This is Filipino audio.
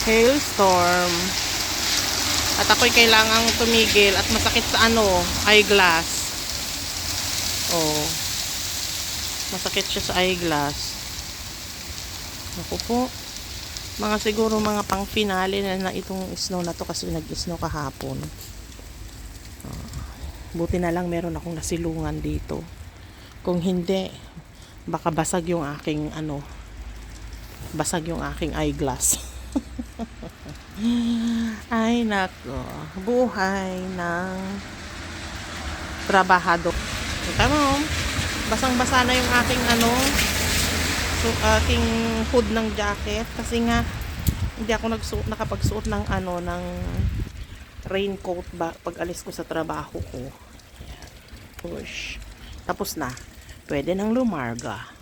Hailstorm. At ako'y kailangang tumigil at masakit sa eyeglass. Oh. Masakit siya sa eyeglass. Naku po. Mga siguro mga pang finale na itong snow na to kasi nag-snow kahapon. Buti na lang meron akong nasilungan dito. Kung hindi, baka basag yung aking eyeglass. Ay nako, buhay ng trabahado. Kita mo, basang-basa na yung aking aking hood ng jacket kasi nga hindi ako nakapagsuot ng ng raincoat pag alis ko sa trabaho ko. Ayan. Push. Tapos na. Pwede nang lumarga.